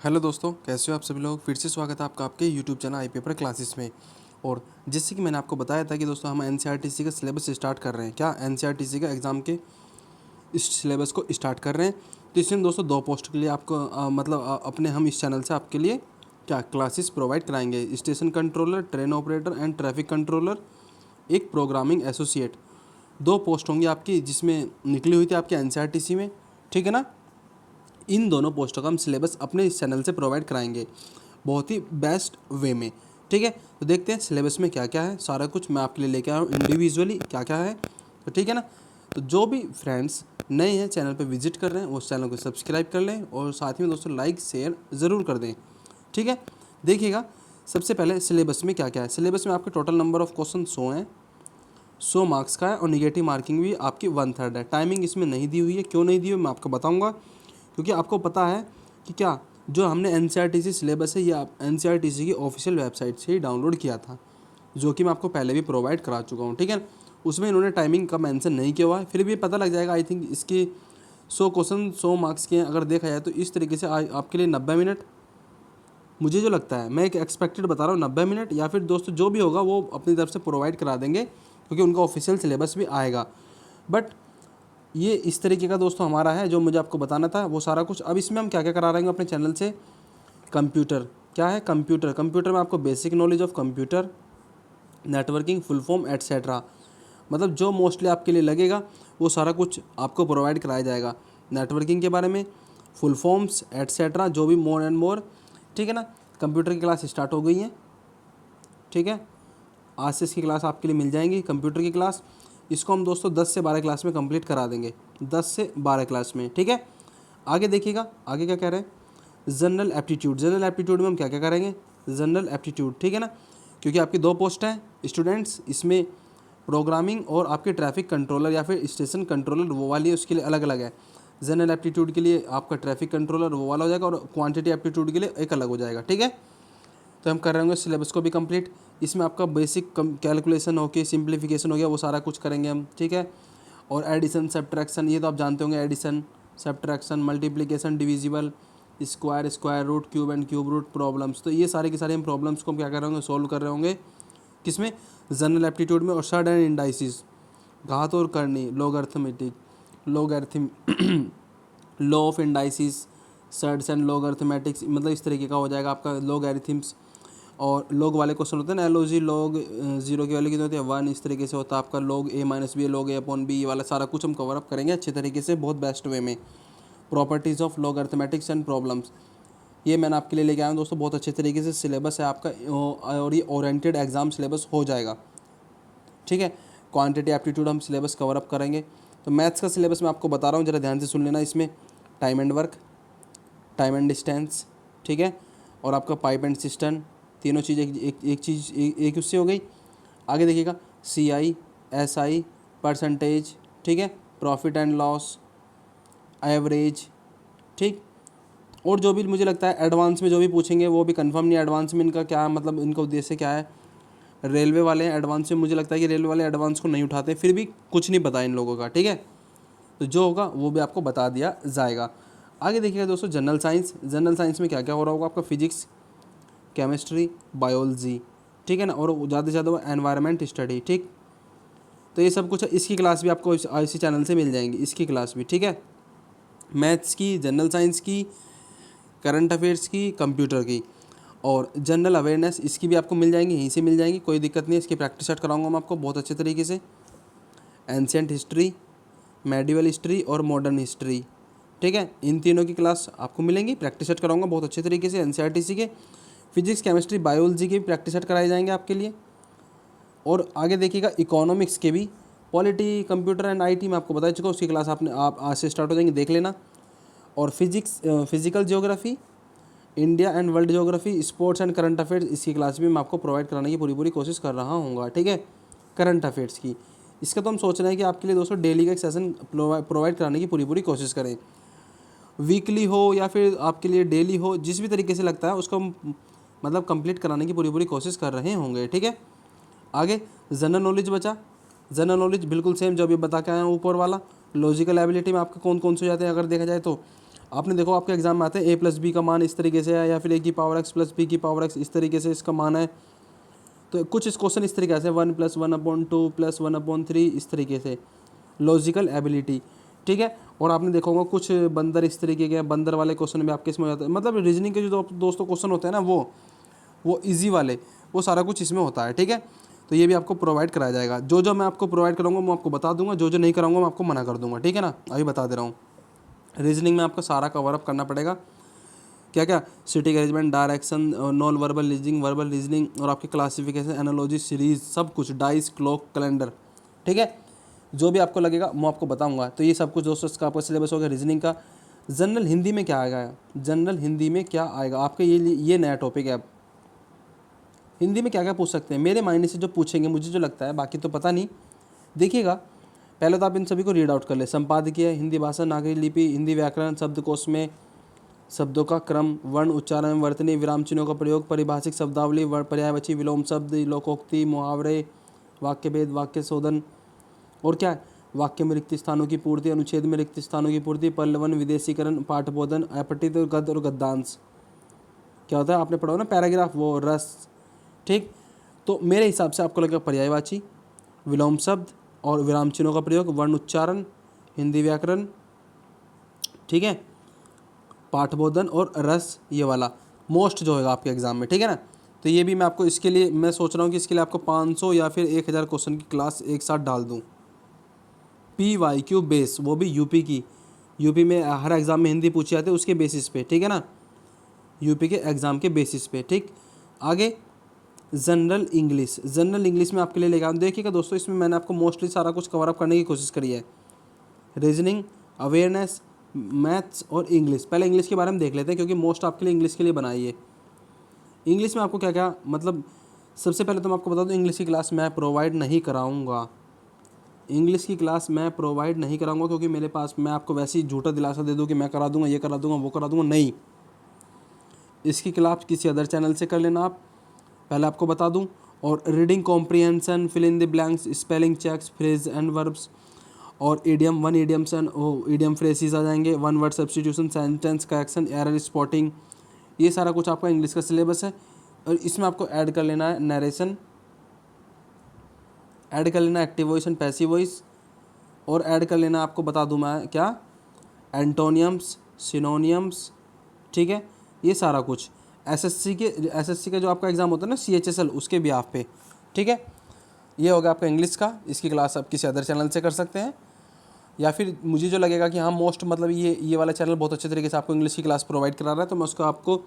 Hello दोस्तों, कैसे हो आप सभी लोग। फिर से स्वागत है आपका आपके यूट्यूब चैनल आई पेपर क्लासेस में। और जैसे कि मैंने आपको बताया था कि दोस्तों हम एनसीईआरटी का सिलेबस स्टार्ट कर रहे हैं। क्या एनसीईआरटी का एग्ज़ाम के इस सिलेबस को स्टार्ट कर रहे हैं। तो इसमें दोस्तों 2 पोस्ट के लिए आपको अपने हम इस चैनल से आपके लिए क्या क्लासेस प्रोवाइड कराएंगे। Station controller, train operator and traffic controller, एक प्रोग्रामिंग एसोसिएट। 2 पोस्ट होंगी आपकी, जिसमें निकली हुई थी आपके एनसीईआरटी में, ठीक है ना। इन दोनों पोस्टों का हम सिलेबस अपने इस चैनल से प्रोवाइड कराएंगे बहुत ही बेस्ट वे में, ठीक है। तो देखते हैं सिलेबस में क्या क्या है। सारा कुछ मैं आपके लिए लेके आया हूँ इंडिविजुअली क्या क्या है, तो ठीक है ना। तो जो भी फ्रेंड्स नए हैं चैनल पर विजिट कर रहे हैं, उस चैनल को सब्सक्राइब कर लें और साथ में दोस्तों लाइक शेयर ज़रूर कर दें, ठीक है। देखिएगा सबसे पहले सिलेबस में क्या क्या है। सिलेबस में आपके टोटल नंबर ऑफ क्वेश्चन 100 हैं, 100 मार्क्स का है और निगेटिव मार्किंग भी आपकी 1/3 है। टाइमिंग इसमें नहीं दी हुई है, क्यों नहीं दी हुई मैं आपको बताऊंगा। क्योंकि आपको पता है कि क्या जो हमने एनसीईआरटी सिलेबस है ये एनसीईआरटी की ऑफिशियल वेबसाइट से ही डाउनलोड किया था, जो कि मैं आपको पहले भी प्रोवाइड करा चुका हूँ, ठीक है। उसमें इन्होंने टाइमिंग का मेंशन नहीं किया हुआ है, फिर भी पता लग जाएगा। आई थिंक इसकी 100 क्वेश्चन 100 मार्क्स के हैं। अगर देखा जाए तो इस तरीके से आपके लिए 90 मिनट, मुझे जो लगता है, मैं एक एक्सपेक्टेड बता रहा हूँ 90 मिनट, या फिर दोस्तों जो भी होगा वो अपनी तरफ से प्रोवाइड करा देंगे, क्योंकि उनका ऑफिशियल सिलेबस भी आएगा। बट ये इस तरीके का दोस्तों हमारा है जो मुझे आपको बताना था वो सारा कुछ। अब इसमें हम क्या क्या करा रहे हैं अपने चैनल से। कंप्यूटर क्या है, कंप्यूटर में आपको basic knowledge of computer, networking, full form etcetera, मतलब जो मोस्टली आपके लिए लगेगा वो सारा कुछ आपको प्रोवाइड कराया जाएगा। नेटवर्किंग के बारे में, फुल फॉर्म्स एट्सेट्रा, जो भी मोर एंड मोर, ठीक है ना। कंप्यूटर की क्लास स्टार्ट हो गई है, ठीक है। आज से इसकी क्लास आपके लिए मिल जाएंगी कंप्यूटर की क्लास। इसको हम दोस्तों 10 से 12 क्लास में कंप्लीट करा देंगे, 10 से 12 क्लास में, ठीक है। आगे देखिएगा आगे क्या कह रहे हैं। जनरल एप्टीट्यूड, जनरल एप्टीट्यूड में हम क्या क्या करेंगे, जनरल एप्टीट्यूड, ठीक है ना। क्योंकि आपकी 2 पोस्ट हैं स्टूडेंट्स, इसमें प्रोग्रामिंग और आपके ट्रैफिक कंट्रोलर या फिर स्टेशन कंट्रोलर वो वाली है, उसके लिए अलग अलग है। जनरल एप्टीट्यूड के लिए आपका ट्रैफिक कंट्रोलर वो वाला हो जाएगा और क्वांटिटी एप्टीट्यूड के लिए एक अलग हो जाएगा, ठीक है। तो हम कर रहे होंगे सिलेबस को भी कंप्लीट। इसमें आपका बेसिक कैलकुलेशन हो के सिंप्लीफिकेशन हो गया, वो सारा कुछ करेंगे हम, ठीक है। और एडिशन सब्ट्रैक्शन, ये तो आप जानते होंगे, addition subtraction, multiplication, divisible, square, square root, cube and cube root problems. तो ये सारे के सारे हम प्रॉब्लम्स को हम क्या कर रहे होंगे, सोल्व कर रहे होंगे किसमें, जनरल एप्टीट्यूड में। और शॉर्ट एंड इंडाइसिस, घात और करनी, logarithmetic, logarithm law of indices, surds and logarithmetics, मतलब इस तरीके का हो जाएगा आपका लॉगरिथम्स। और लॉग वाले क्वेश्चन होते हैं ना, एलओजी लॉग 0 की वैल्यू कितनी होती है 1, इस तरीके से होता है आपका लॉग ए माइनस बी, लॉग ए अपॉन बी, वाला सारा कुछ हम कवर अप करेंगे अच्छे तरीके से, बहुत बेस्ट वे में। Properties of log arithmetics and problems, ये मैंने आपके लिए लेके आया हूँ दोस्तों, बहुत अच्छे तरीके से सिलेबस है आपका, और ये ओरिएंटेड एग्जाम सिलेबस हो जाएगा, ठीक है। क्वांटिटी एप्टीट्यूड हम सिलेबस कवर अप करेंगे। तो मैथ्स का सिलेबस मैं आपको बता रहा हूँ, ज़रा ध्यान से सुन लेना। इसमें time and work, time and distance, ठीक है, और आपका पाइप एंड सिस्टम, तीनों चीज़ एक चीज़ एक उससे हो गई। आगे देखिएगा CI, SI, परसेंटेज, ठीक है, प्रॉफिट एंड लॉस, एवरेज, ठीक। और जो भी मुझे लगता है एडवांस में जो भी पूछेंगे वो भी कंफर्म नहीं, एडवांस में इनका क्या मतलब, इनका उद्देश्य क्या है। रेलवे वाले हैं एडवांस में, मुझे लगता है कि रेलवे वाले एडवांस को नहीं उठाते, फिर भी कुछ नहीं पता इन लोगों का, ठीक है। तो जो होगा वो भी आपको बता दिया जाएगा। आगे देखिएगा दोस्तों जनरल साइंस, जनरल साइंस में क्या क्या हो रहा होगा आपका, फिजिक्स, केमिस्ट्री, बायोलॉजी, ठीक है ना, और ज़्यादा से ज़्यादा एनवायरनमेंट स्टडी, ठीक। तो ये सब कुछ इसकी क्लास भी आपको इसी चैनल से मिल जाएंगी, इसकी क्लास भी, ठीक है। मैथ्स की, जनरल साइंस की, करंट अफेयर्स की, कंप्यूटर की, और जनरल अवेयरनेस, इसकी भी आपको मिल जाएंगी, यहीं से मिल जाएंगी, कोई दिक्कत नहीं है। इसकी प्रैक्टिस सेट कराऊंगा मैं आपको बहुत अच्छे तरीके से। एंशियंट हिस्ट्री, मेडिवल हिस्ट्री और मॉडर्न हिस्ट्री, ठीक है, इन तीनों की क्लास आपको मिलेंगी, प्रैक्टिस सेट कराऊंगा बहुत अच्छे तरीके से। एनसीईआरटी के फिजिक्स, केमिस्ट्री, बायोलॉजी के भी प्रैक्टिस सेट कराए जाएंगे आपके लिए। और आगे देखिएगा इकोनॉमिक्स के भी, पॉलिटी, कंप्यूटर एंड आईटी में आपको बता चुका, उसकी क्लास आप आज से स्टार्ट हो जाएंगे, देख लेना। और physical geography, India and world geography, sports and current affairs, इसकी क्लास भी मैं आपको प्रोवाइड कराने की पूरी कोशिश कर रहा हूँ, ठीक है। करंट अफेयर्स की, इसका तो हम सोच रहे हैं कि आपके लिए दोस्तों डेली का एक सेशन प्रोवाइड कराने की पूरी कोशिश करें। वीकली हो या फिर आपके लिए डेली हो, जिस भी तरीके से लगता है उसको हम मतलब कंप्लीट कराने की पूरी कोशिश कर रहे होंगे, ठीक है। आगे जनरल नॉलेज बचा, जनरल नॉलेज बिल्कुल सेम जो अभी बता के आया हूँ ऊपर वाला। लॉजिकल एबिलिटी में आपके कौन कौन से हो जाते हैं अगर देखा जाए तो, आपने देखो आपके एग्जाम में आते हैं a+b का मान इस तरीके से है, या फिर a की पावर x + b की पावर x इस तरीके से इसका मान है। तो कुछ इस क्वेश्चन इस तरीके से 1 + 1/2 + 1/3 इस तरीके से, लॉजिकल एबिलिटी, ठीक है। और आपने देखा होगा कुछ बंदर इस तरीके के, बंदर वाले क्वेश्चन भी आपके इसमें हो जाते हैं। मतलब रीजनिंग के जो दोस्तों क्वेश्चन होते हैं ना वो इजी वाले, वो सारा कुछ इसमें होता है, ठीक है। तो ये भी आपको प्रोवाइड कराया जाएगा। जो जो मैं आपको प्रोवाइड करूँगा मैं आपको बता दूंगा, जो जो नहीं कराऊंगा मैं आपको मना कर दूंगा, ठीक है ना। अभी बता दे रहा हूँ, रीजनिंग में आपको सारा कवर अप करना पड़ेगा। क्या क्या, sitting arrangement, direction, non verbal reasoning, verbal reasoning, और आपके क्लासिफिकेशन, एनालॉजी, सीरीज, सब कुछ, डाइस, क्लॉक, कैलेंडर, ठीक है। जो भी आपको लगेगा मैं आपको बताऊंगा। तो ये सब कुछ दोस्तों इसका आपका सिलेबस होगा रीजनिंग का। जनरल हिंदी में क्या आएगा, जनरल हिंदी में क्या आएगा आपके, ये नया टॉपिक है। अब हिंदी में क्या क्या पूछ सकते हैं मेरे माइंड से जो पूछेंगे, मुझे जो लगता है, बाकी तो पता नहीं, देखिएगा। पहले तो आप इन सभी को रीड आउट कर ले। संपादकीय, हिंदी भाषा, नागरी लिपि, हिंदी व्याकरण, शब्दकोश में शब्दों का क्रम, वर्ण, उच्चारण, वर्तनी, विराम चिन्हों का प्रयोग, परिभाषिक शब्दावली, पर्यायवाची, विलोम शब्द, लोकोक्ति, मुहावरे, वाक्य भेद, वाक्य शोधन, और क्या है, वाक्य में रिक्त स्थानों की पूर्ति, अनुच्छेद में रिक्त स्थानों की पूर्ति, पल्लवन, विदेशीकरण, पाठबोधन, अपठित, गद्य और गद्यांश। क्या होता है आपने पढ़ा हो ना पैराग्राफ, वो रस, ठीक। तो मेरे हिसाब से आपको लगेगा पर्यायवाची, विलोम शब्द और विराम चिन्हों का प्रयोग, वर्ण उच्चारण, हिंदी व्याकरण, ठीक है, पाठबोधन और रस, ये वाला मोस्ट जो होगा आपके एग्जाम में, ठीक है ना। तो ये भी मैं आपको इसके लिए मैं सोच रहा हूँ कि इसके लिए आपको 500 या फिर 1000 क्वेश्चन की क्लास एक साथ डाल दूँ। PYQ बेस, वो भी यूपी की, यूपी में हर एग्ज़ाम में हिंदी पूछी जाती है उसके बेसिस पे, ठीक है ना, यूपी के एग्ज़ाम के बेसिस पे, ठीक। आगे जनरल इंग्लिश, जनरल इंग्लिश में आपके लिए लेगा, देखिएगा दोस्तों इसमें मैंने आपको मोस्टली सारा कुछ कवर अप करने की कोशिश करी है। रीजनिंग, अवेयरनेस, मैथ्स और इंग्लिश। पहले इंग्लिश के बारे में देख लेते हैं क्योंकि मोस्ट आपके लिए इंग्लिश के लिए बनाई है। इंग्लिश में आपको क्या क्या, मतलब सबसे पहले तो मैं आपको बता दूं इंग्लिश की क्लास मैं प्रोवाइड नहीं कराऊंगा। इंग्लिश की क्लास मैं प्रोवाइड नहीं कराऊंगा क्योंकि मेरे पास, मैं आपको वैसे ही झूठा दिलासा दे दूं कि मैं करा दूंगा, ये करा दूंगा, वो करा दूंगा, नहीं। इसकी क्लास किसी अदर चैनल से कर लेना आप, पहले आपको बता दूं। और reading comprehension, fill in the blanks, spelling checks, phrase and verbs, और idiom, one idioms and idiom phrases आ जाएंगे, one word substitution, sentence correction, error spotting, ये सारा कुछ आपका इंग्लिश का सिलेबस है। और इसमें आपको ऐड कर लेना है नरेशन, ऐड कर लेना active voice and passive voice, और ऐड कर लेना आपको बता दूं मैं क्या, एंटोनियम्स, सिनोनियम्स, ठीक है। ये सारा कुछ एसएससी का जो आपका एग्ज़ाम होता है ना CHSL, उसके भी आप पे, ठीक है। ये होगा आपका इंग्लिश का। इसकी क्लास आप किसी अदर चैनल से कर सकते हैं, या फिर मुझे जो लगेगा कि हाँ मोस्ट, मतलब ये वाला चैनल बहुत अच्छे तरीके से आपको इंग्लिश की क्लास प्रोवाइड करा रहा है, तो मैं उसको आपको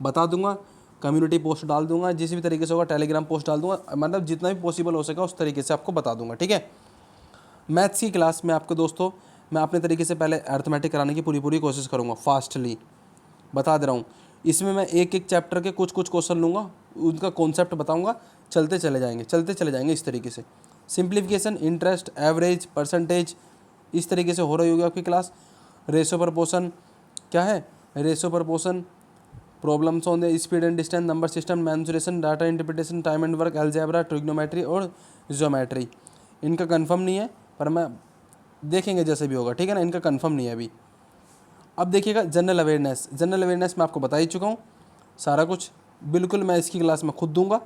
बता दूंगा, कम्युनिटी पोस्ट डाल दूंगा, जिस भी तरीके से होगा टेलीग्राम पोस्ट डाल दूंगा, मतलब जितना भी पॉसिबल हो सका उस तरीके से आपको बता दूंगा, ठीक है। मैथ्स की क्लास में आपको दोस्तों मैं अपने तरीके से पहले अर्थमेटिक कराने की पूरी कोशिश करूँगा, फास्टली बता दे रहा हूँ। इसमें मैं एक एक चैप्टर के कुछ क्वेश्चन लूँगा, उनका कॉन्सेप्ट बताऊँगा, चलते चले जाएंगे इस तरीके से। सिंप्लीफिकेशन, इंटरेस्ट, एवरेज, परसेंटेज, इस तरीके से हो रही होगी आपकी क्लास। रेशो प्रपोर्शन, क्या है ratio proportion, problems on the speed and distance, number system, mensuration, data interpretation, time and work, algebra, trigonometry और ज्योमेट्री। इनका कंफर्म नहीं है पर मैं देखेंगे जैसे भी होगा, ठीक है ना, इनका कंफर्म नहीं है अभी। अब देखिएगा जनरल अवेयरनेस मैं आपको बता ही चुका हूँ सारा कुछ, बिल्कुल मैं इसकी क्लास में खुद दूंगा।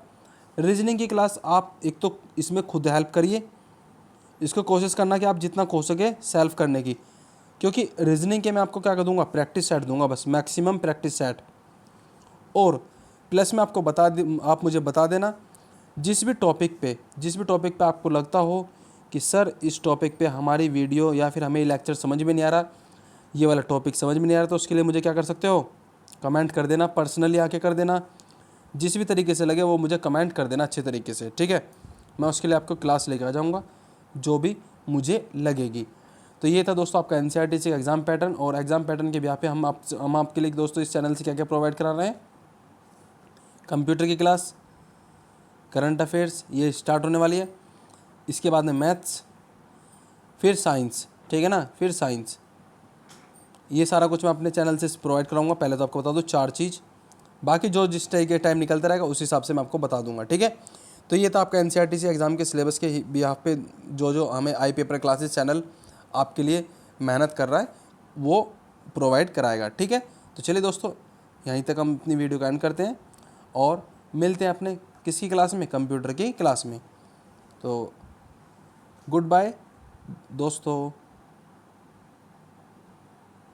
रीजनिंग की क्लास आप एक तो इसमें खुद हेल्प करिए, इसको कोशिश करना कि आप जितना हो सके सेल्फ करने की, क्योंकि रीजनिंग के मैं आपको क्या कर दूंगा, प्रैक्टिस सेट दूंगा, बस मैक्सिमम प्रैक्टिस सेट। और प्लस में आपको आप मुझे बता देना जिस भी टॉपिक पे आपको लगता हो कि सर इस टॉपिक पे हमारी वीडियो या फिर हमें लेक्चर समझ में नहीं आ रहा, ये वाला टॉपिक समझ में नहीं आ रहा, तो उसके लिए मुझे क्या कर सकते हो, कमेंट कर देना, पर्सनली आके कर देना, जिस भी तरीके से लगे वो मुझे कमेंट कर देना अच्छे तरीके से, ठीक है। मैं उसके लिए आपको क्लास लेके आ जाऊँगा जो भी मुझे लगेगी। तो ये था दोस्तों आपका NCERT का एग्ज़ाम पैटर्न, और एग्ज़ाम पैटर्न के ब्याह पे हम आपके लिए दोस्तों इस चैनल से क्या क्या प्रोवाइड करा रहे हैं, कंप्यूटर की क्लास, करंट अफेयर्स ये स्टार्ट होने वाली है, इसके बाद में मैथ्स, फिर साइंस, ठीक है ना, फिर साइंस, ये सारा कुछ मैं अपने चैनल से प्रोवाइड कराऊंगा। पहले तो आपको बता दूं 4 चीज़, बाकी जो जिस तरीके टाइम निकलता रहेगा उस हिसाब से मैं आपको बता दूंगा, ठीक है। तो ये था आपका NCERT एग्ज़ाम के सिलेबस के बिहाफ पे जो हमें आई पेपर क्लासेस चैनल आपके लिए मेहनत कर रहा है, वो प्रोवाइड कराएगा। ठीक है, तो चलिए दोस्तों, यहीं तक हम अपनी वीडियो का एंड करते हैं और मिलते हैं अपने किसकी क्लास में, कंप्यूटर की क्लास में। तो गुड बाय दोस्तों।